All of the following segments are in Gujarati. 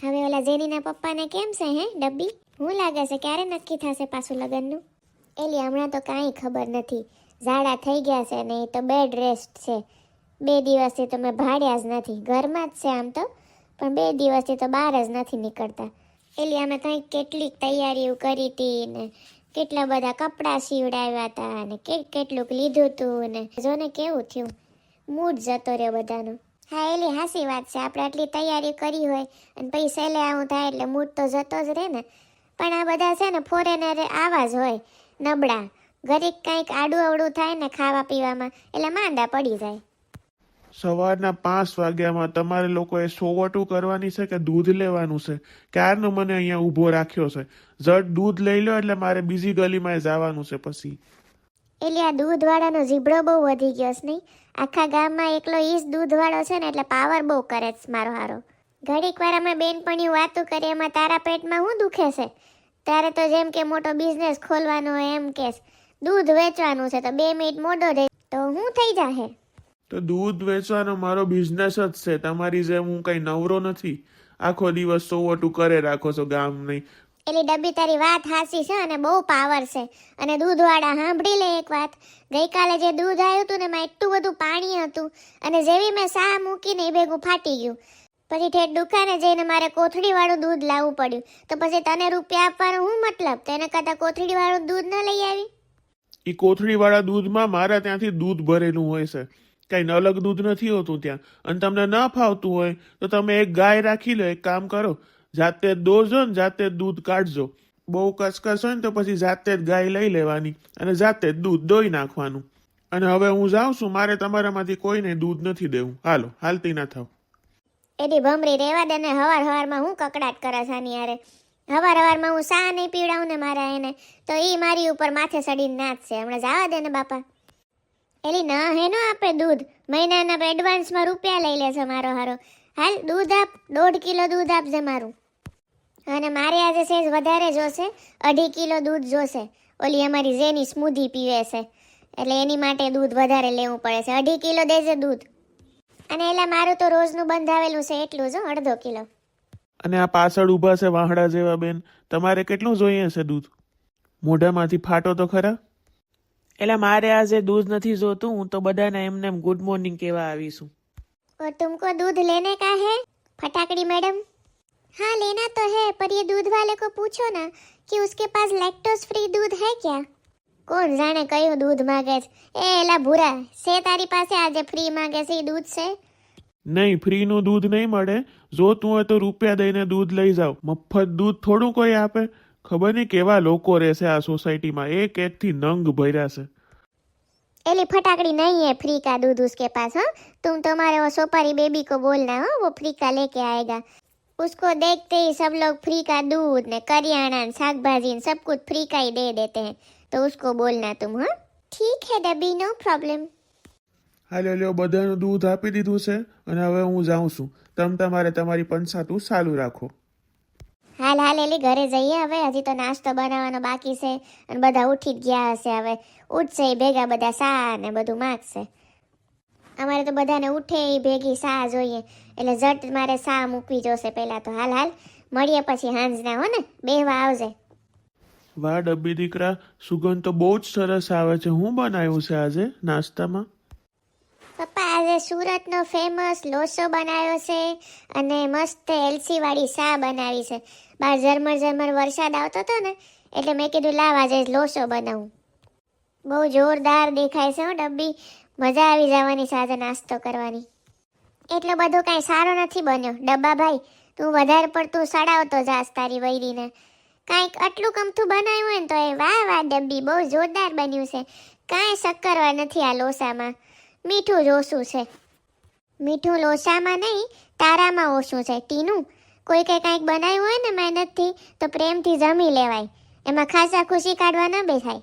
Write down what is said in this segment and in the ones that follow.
હવે ઓલા જેનીના પપ્પાને કેમ છે હે ડબ્બી? હું લાગે છે ક્યારે નક્કી થશે પાછું લગ્નનું? એલી હમણાં તો કાંઈ ખબર નથી. ઝાડા થઈ ગયા છે ને એ તો બેડ રેસ્ટ છે. 2 દિવસથી તો મેં ભાડ્યા જ નથી. ઘરમાં જ છે આમ તો, પણ 2 દિવસથી તો બહાર જ નથી નીકળતા. એલી અમે કંઈક કેટલીક તૈયારીઓ કરી હતી ને કેટલા બધા કપડાં સીવડાવ્યા હતા ને કેટલુંક લીધું હતું ને જોને કેવું થયું. મૂડ જતો રહ્યો બધાનો. હા એલી હાસી વાત છે. આપણે આટલી તૈયારી કરી હોય અને પછી સેલે આવું થાય એટલે મૂડ તો જતો જ રહે ને. પણ આ બધા છે ને ફોરેનર આવા જ હોય, નબળા. ઘડીક કંઈક આડું અવડું થાય ને ખાવા પીવામાં એટલે માંદા પડી જાય. સવારના 5 વાગ્યામાં તમારે લોકોએ સોવટું કરવાની છે કે દૂધ લેવાનું છે? ક્યારનો મને અહીંયા ઊભો રાખ્યો છે. જટ દૂધ લઈ લો એટલે મારે બીજી ગલીમાં જવાનું છે પછી. એટલે આ દૂધવાળાનો જીબડો બહુ વધી ગયો છે નહીં? આખા ગામમાં એકલો ઈ જ દૂધવાળો છે ને એટલે પાવર બહુ કરે છે મારો હારો. ઘડીક વાર અમે બેનપણીઓ વાતું કરીએ એમાં તારા પેટમાં શું દુખે છે? તારે તો જેમ કે મોટો બિઝનેસ ખોલવાનો હોય એમ કે દૂધ વેચવાનું છે તો 2 મિનિટ મોડો રહે તો હું થઈ જાહે? તો દૂધ વેચવાનો મારો બિઝનેસ જ છે. તમારી જેમ હું કઈ નવરો નથી. આખો દિવસ સોવટું કરે રાખો છો ગામ નહીં. એલી ડબ્બી તારી વાત હાસી છે અને બહુ પાવર છે. અને દૂધવાળા સાંભળી લે એક વાત. ગઈકાલે જે દૂધ આવ્યું હતું ને એમાં એટલું બધું પાણી હતું અને જેવી મેં સા મૂકીને એ ભેગું ફાટી ગયું. પછી ઠેઠ દુકાને જઈને મારે કોથળીવાળું દૂધ લાવવું પડ્યું. તો પછી તને રૂપિયા આપવાનો શું મતલબ? તેને કરતાં કોથળીવાળું દૂધ ન લઈ આવી? એ કોથળીવાળા દૂધમાં મારા ત્યાંથી દૂધ ભરેલું હોય છે. કઈ અલગ દૂધ નથી હોતું ત્યાં. અને તમને ન ફાવતું હોય તો તમે એક ગાય રાખી લો. એક કામ કરો, જાતે જ દોજો ને જાતે જ દૂધ કાઢજો. બહુ કચકચ હોય ને તો પછી જાતે જ ગાય લઈ લેવાની અને જાતે જ દૂધ દોઈ નાખવાનું. અને હવે હું જાઉં છું. મારે તમારામાંથી કોઈને દૂધ નથી દેવું. હાલો, હાલતી ના થાવ. એડી ભમરી રેવા દે ને. હવારમાં હું કકડાટ કરે છે આની યારે. હવારમાં હું સા નહીં પીવડાવું ને મારા એને તો ઈ મારી ઉપર માથે ચડીને નાચશે. હમણાં જવા દે ને બાપા. એલી ના હે નો આપે દૂધ. મહિનાના એડવાન્સમાં રૂપિયા લઈ લે છે મારો હારો. હાલ દૂધ આપ, 1.5 કિલો દૂધ આપજે મારું. અને મારે આજે સેજ વધારે જોશે, 2.5 કિલો દૂધ જોશે. ઓલી અમારી જેની સ્મૂધી પીવે છે એટલે એની માટે દૂધ વધારે લેવું પડે છે. 2.5 કિલો દેજે દૂધ. અને એટલે મારું તો રોજનું બંધાવેલું છે એટલું જ, 1/2 કિલો. અને આ પાછળ ઊભા છે વાહડા જેવા બેન, તમારે કેટલું જોઈએ છે દૂધ? મોઢામાંથી ફાટો તો ખરા. એટલે મારે આજે દૂધ નથી જોતું. હું તો બધાને એમને એમ ગુડ મોર્નિંગ કહેવા આવીશું. और तुमको दूध लेने का है फटाकड़ी मैडम? हाँ लेना तो है, पर ये दूध वाले को पूछो ना कि उसके पास लैक्टोज फ्री दूध है क्या? કોણ જાણે કયું દૂધ માગે છે? એ એલા ભૂરા, છે તારી પાસે આજે ફ્રી માગે છે એ દૂધ છે? નહીં, ફ્રીનું દૂધ નહીં મળે. જોતું હોય તો રૂપિયા દઈને દૂધ લઈ જાઓ. મફત દૂધ થોડું કોઈ આપે. ખબર નહીં કેવા લોકો રહેશે આ સોસાયટીમાં. એક એકથી નંગ ભર્યા છે. एली फटाकड़ी नहीं है फ्री का दूध उसके पास. हाँ तुम तुम्हारे वो सोपारी बेबी को बोलना, हाँ वो फ्री का लेके आएगा. उसको देखते ही सब लोग फ्री का दूध ने करियाना शाक भाजी सब कुछ फ्री का ही दे देते हैं. तो उसको बोलना तुम. हाँ ठीक है डब्बी, नो प्रॉब्लम. હાલો લ્યો, બધાનું દૂધ આપી દીધું છે અને હવે હું જાઉં છું. તમારે તમારી પંચાતું ચાલુ રાખો. હાલ હાલ એલી ઘરે જઈએ હવે. હજી તો નાસ્તો બનાવવાનો બાકી છે અને બધા ઉઠી જ ગયા હશે. હવે ઉઠશે એ ભેગા બધા સા ને બધું માગશે. અમારે તો બધાને ઉઠે એ ભેગી સા જોઈએ એટલે ઝટ મારે સા મૂકવી જોશે પહેલા તો. હાલ હાલ મળીએ પછી હાંજના, હો ને? બેહવા આવજે. વાહ ડબ્બી દીકરા, સુગંધ તો બહુ જ સરસ આવે છે. હું બનાવ્યું છે આજે નાસ્તામાં? પપ્પા આજે સુરતનો ફેમસ લોચો બનાવ્યો છે અને મસ્ત એલસી વાળી સા બનાવી છે. બહાર ઝરમર વરસાદ આવતો હતો ને એટલે મેં કીધું લાવ આજે લોચો બનાવું. બહુ જોરદાર દેખાય છે હો ડબ્બી. મજા આવી જવાની છે આજે નાસ્તો કરવાની. એટલો બધો કાંઈ સારો નથી બન્યો ડબ્બા ભાઈ. તું વધારે પડતું સડાવતો જાસ તારી વૈરીને. કાંઈક આટલું કમથું બનાવ્યું હોય ને તો એ વાહ વાહ ડબ્બી, બહુ જોરદાર બન્યું છે. કાંઈ શક્કરવા નથી આ લોસામાં. મીઠું જ ઓછું છે. મીઠું લોસામાં નહીં, તારામાં ઓછું છે. ટીનું કોઈ કાંઈક બનાવ્યું હોય ને મહેનતથી તો પ્રેમથી જમી લેવાય. એમાં ખાસા ખુશી કાઢવા ન બેસાય.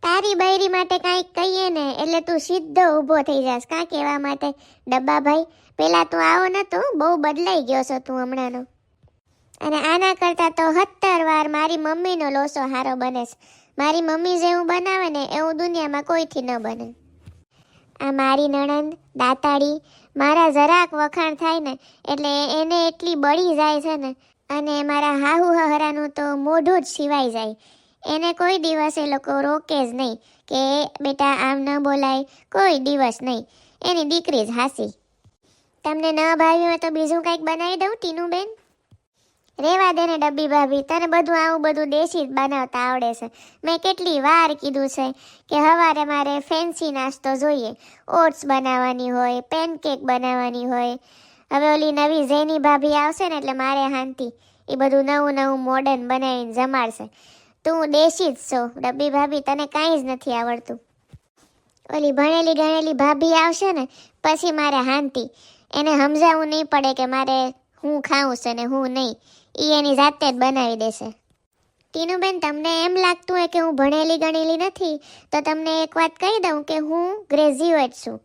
તારી બૈરી માટે કાંઈક કહીએ ને એટલે તું સીધો ઊભો થઈ જાસ. કાં કહેવા માટે ડબ્બા ભાઈ? પેલા તું આવો નતો, બહુ બદલાઈ ગયો છો તું હમણાંનો. અને આના કરતાં તો 70 વાર મારી મમ્મીનો લોચો હારો બને છે. મારી મમ્મી જેવું બનાવે ને એવું દુનિયામાં કોઈથી ન બને. આ મારી નણંદ દાતાડી મારા જરાક વખાણ થાય ને એટલે એને એટલી બળી જાય છે ને, અને મારા હાહુ હહરાનું તો મોઢું જ સિવાય જાય. એને કોઈ દિવસ એ લોકો રોકે જ નહીં કે બેટા આમ ન બોલાય, કોઈ દિવસ નહીં. એની દીકરી જ હાસી. તમને ન ભાવ્યું હોય તો બીજું કંઈક બનાવી દઉં ટીનુબેન? રેવા દે ને ડબ્બી ભાભી, તને બધું આવું બધું દેશી જ બનાવતા આવડે છે. મેં કેટલી વાર કીધું છે કે સવારે મારે ફેન્સી નાસ્તો જોઈએ. ઓટ્સ બનાવવાની હોય, પેનકેક બનાવવાની હોય. હવે ઓલી નવી ઝેની ભાભી આવશે ને એટલે મારે શાંતિ એ બધું નવું નવું મોડર્ન બનાવીને જમાડશે. તું દેશી જ છો ડબ્બી ભાભી, તને કાંઈ જ નથી આવડતું. ઓલી ભણેલી ગણેલી ભાભી આવશે ને પછી મારે શાંતિ. એને સમજાવવું નહીં પડે કે મારે હું ખાઉં છે ને હું નહીં. એ એની જાતે જ બનાવી દેશે. ટીનુબેન, તમને એમ લાગતું હોય કે હું ભણેલી ગણેલી નથી તો તમને એક વાત કહી દઉં કે હું ગ્રેજ્યુએટ છું,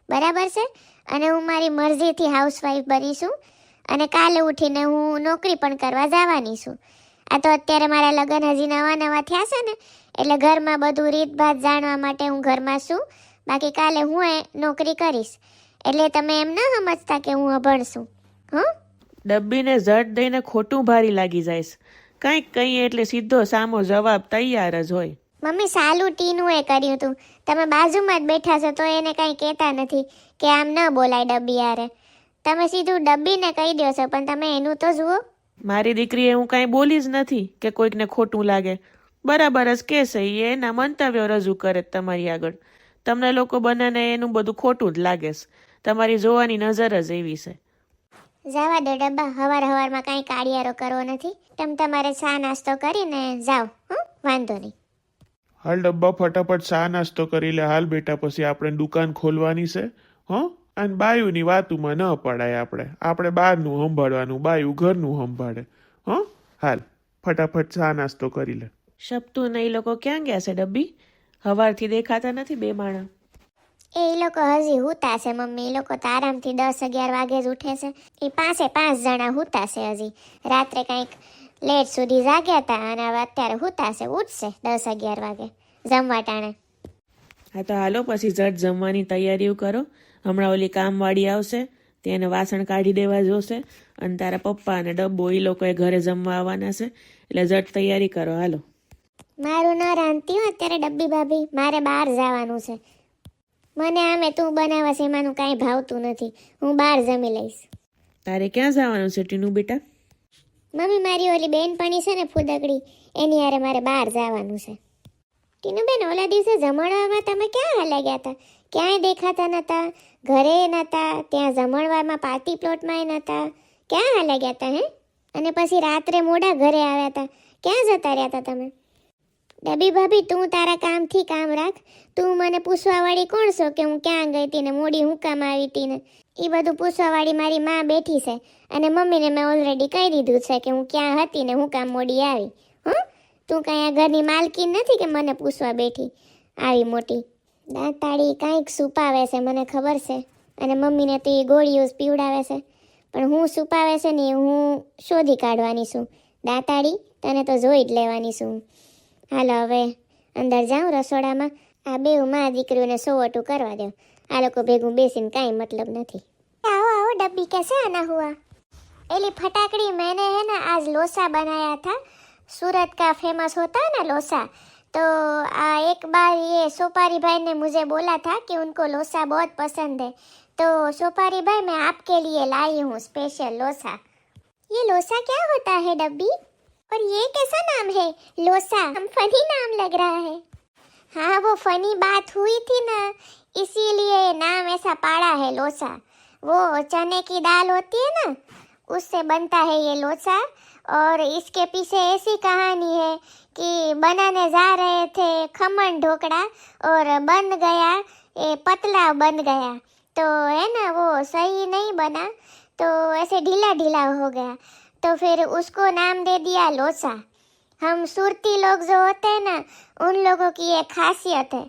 બરાબર છે? અને હું મારી મરજીથી હાઉસવાઈફ બની છું અને કાલે ઉઠીને હું નોકરી પણ કરવા જવાની છું. આ તો અત્યારે મારા લગ્ન હજી નવા થયા છે ને એટલે ઘરમાં બધું રીતભાત જાણવા માટે હું ઘરમાં છું. બાકી કાલે હું નોકરી કરીશ. એટલે તમે એમ ન સમજતા કે હું અભણ છું. હં? ડબ્બીને ઝટ દઈને ખોટું ભારી લાગી જાય. કંઈક કહીએ એટલે સીધો સામો જવાબ તૈયાર જ હોય. મમ્મી, સાલું ટીનુએ કર્યું હતું. તમે બાજુમાં જ બેઠા છો તો એને કંઈ કહેતા નથી કે આમ ન બોલાય ડબ્બી યારે. તમે સીધું ડબ્બીને કહી દો છો, પણ તમે એનું તો જુઓ. મારી દીકરીએ હું કાંઈ બોલી જ નથી કે કોઈકને ખોટું લાગે. બરાબર જ કહેશે, એ એના મંતવ્યો રજૂ કરે તમારી આગળ. તમને લોકો બંનેને એનું બધું ખોટું જ લાગે છે. તમારી જોવાની નજર જ એવી છે. જવા દો ડબ્બા, હવારમાં કાંઈ કાળિયારો કરવો નથી. તમારે ચા નાસ્તો કરીને જાઓ. વાંધો નહીં. હાલ ડબ્બા, ફટાફટ ચા નાસ્તો કરી લે. હાલ બેટા, પછી આપણે દુકાન ખોલવાની છે. અને બાયુની વાતુમાં ન પડાય. આપણે બહારનું સંભાળવાનું, બાયુ ઘરનું સંભાળે. હાલ ફટાફટ ચા નાસ્તો કરી લે. શબ્દો ને એ લોકો ક્યાં ગયા છે ડબ્બી? હવારથી દેખાતા નથી બે માણા. એ લોકો હજી હુતા છે મમ્મી. એ લોકો તો આરામથી 10-11 વાગે જ ઉઠે છે. એ 5 જણા હુતા છે હજી. રાત્રે કંઈક લેટ સુધી જાગ્યા હતા અને હવે અત્યારે હુતા છે. ઉઠશે 10-11 વાગે જમવા ટાણે. હા તો હાલો પછી ઝટ જમવાની તૈયારીઓ કરો. હમણાં ઓલી કામવાળી આવશે, તેને વાસણ કાઢી દેવા જોશે. અને તારા પપ્પા અને ડબ્બો એ લોકોએ ઘરે જમવા આવવાના છે એટલે ઝટ તૈયારી કરો. હાલો. મારું ન રાંધતી હો અત્યારે ડબ્બી ભાભી, મારે બહાર જવાનું છે. મને આમે તું બનાવે છે એમાંનું કાંઈ ભાવતું નથી. હું બહાર જમી લઈશ. તારે ક્યાં જવાનું છે ટીનુ બેટા? મમ્મી, મારી ઓલી બેનપણી છે ને ફૂદકડી, એની હારે મારે બહાર જવાનું છે. ટીનુબેન, ઓલા દિવસે જમણવારમાં તમે ક્યાં હાલ્યા ગયા હતા? ક્યાંય દેખાતા નહોતા, ઘરે નહોતા, ત્યાં જમણવારમાં પાર્ટી પ્લોટમાં નહોતા. ક્યાં હાલ્યા ગયા હતા હે? અને પછી રાત્રે મોડા ઘરે આવ્યા હતા. ક્યાં જતા રહ્યા હતા તમે? ડબ્બી ભાભી, તું તારા કામથી કામ રાખ. તું મને પૂછવાવાળી કોણ છો કે હું ક્યાં ગઈ હતી ને મોડી હું કામ આવી હતી ને? એ બધું પૂછવાવાળી મારી માં બેઠી છે અને મમ્મીને મેં ઓલરેડી કહી દીધું છે કે હું ક્યાં હતી ને હું કામ મોડી આવી. તું કાંઈ આ ઘરની માલકીન નથી કે મને પૂછવા બેઠી આવી મોટી. દાંતાળી કાંઈક સુપાવે છે મને ખબર છે, અને મમ્મીને તો એ ગોળીઓ પીવડાવે છે, પણ હું સુપાવે છે ને હું શોધી કાઢવાની છું. દાંતાળી, તને તો જોઈ જ લેવાની છું. હાલો હવે અંદર જાઉં રસોડામાં. આ બેઉ માં દીકરીઓને સોવટું કરવા દો. આ લોકો ભેગું બેસીને કાંઈ મતલબ નથી. आओ आओ डब्बी, कैसे आना हुआ? एली फटाकड़ी मैंने है ना आज लोसा बनाया था. सूरत का फेमस होता है ना लोसा, तो एक बार ये सोपारी भाई ने मुझे बोला था कि उनको लोसा बहुत पसंद है, तो सोपारी भाई मैं आपके लिए लाई हूँ स्पेशल लोसा. ये लोसा क्या होता है डब्बी? और ये कैसा नाम है लोसा? हम फनी नाम लग रहा है. हाँ, वो फनी बात हुई थी ना, इसीलिए नाम ऐसा पाड़ा है लोसा. वो चने की दाल होती है ना, उससे बनता है ये लोचा. और इसके पीछे ऐसी कहानी है कि बनाने जा रहे थे खमन ढोकड़ा और बन गया ये पतला बन गया, तो है ना वो सही नहीं बना, तो ऐसे ढीला ढीला हो गया, तो फिर उसको नाम दे दिया लोचा. हम सुरती लोग जो होते हैं ना, उन लोगों की ये खासियत है,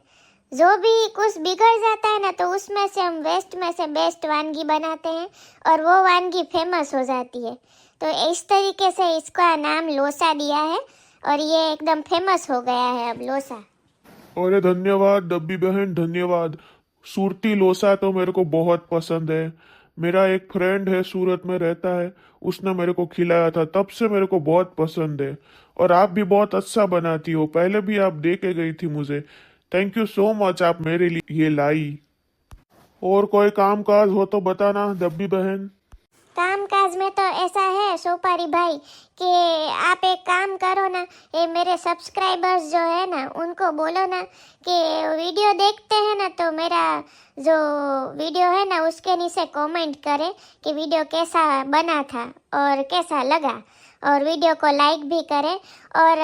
जो भी कुछ बिगड़ जाता है ना तो उसमें से हम वेस्ट में से बेस्ट वानगी बनाते हैं और वो वानगी फेमस हो जाती है. तो इस तरीके से इसका नाम लोसा दिया है और ये एकदम फेमस हो गया है अब लोसा. अरे धन्यवाद डब्बी बहन, धन्यवाद. सूरती लोसा तो मेरे को बहुत पसंद है। मेरा एक फ्रेंड है, सूरत में रहता है, उसने मेरे को खिलाया था, तब से मेरे को बहुत पसंद है। और आप भी बहुत अच्छा बनाती हो, पहले भी आप दे के गई थी मुझे। थैंक यू सो मच, आप मेरे लिए ये लाई। और कोई काम काज हो तो बताना डब्बी बहन। कामकाज में तो ऐसा है सोपारी भाई कि आप एक काम करो ना, ये मेरे सब्सक्राइबर्स जो है ना उनको बोलो ना कि वीडियो देखते हैं ना तो मेरा जो वीडियो है ना उसके नीचे कमेंट करे कि वीडियो कैसा बना था और कैसा लगा, और वीडियो को लाइक भी करें। और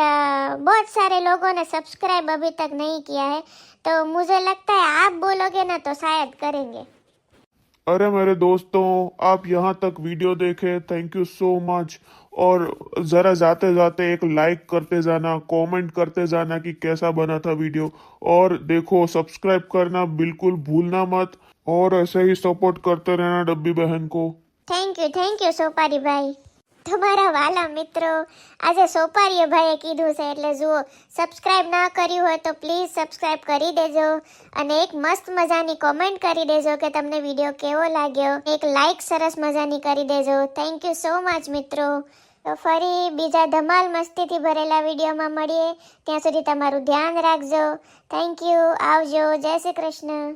बहुत सारे लोगों ने सब्सक्राइब अभी तक नहीं किया है, तो मुझे लगता है आप बोलोगे ना तो शायद करेंगे। अरे मेरे दोस्तों, आप यहाँ तक वीडियो देखे, थैंक यू सो मच। और जरा जाते जाते एक लाइक करते जाना, कमेंट करते जाना कि कैसा बना था वीडियो। और देखो, सब्सक्राइब करना बिल्कुल भूलना मत, और ऐसे ही सपोर्ट करते रहना डब्बी बहन को। थैंक यू સોપારી ભાઈ। તમારા વાલા મિત્રો, આજે સોપારીએ ભાઈએ કીધું છે એટલે જુઓ, સબસ્ક્રાઇબ ના કર્યું હોય તો પ્લીઝ સબસ્ક્રાઇબ કરી દેજો, અને એક મસ્ત મજાની કોમેન્ટ કરી દેજો કે તમને વિડીયો કેવો લાગ્યો, એક લાઈક સરસ મજાની કરી દેજો। થેન્ક યુ સો મચ મિત્રો। તો ફરી બીજા ધમાલ મસ્તીથી ભરેલા વિડીયોમાં મળીએ, ત્યાં સુધી તમારું ધ્યાન રાખજો। થેન્ક યુ, આવજો, જય શ્રી કૃષ્ણ।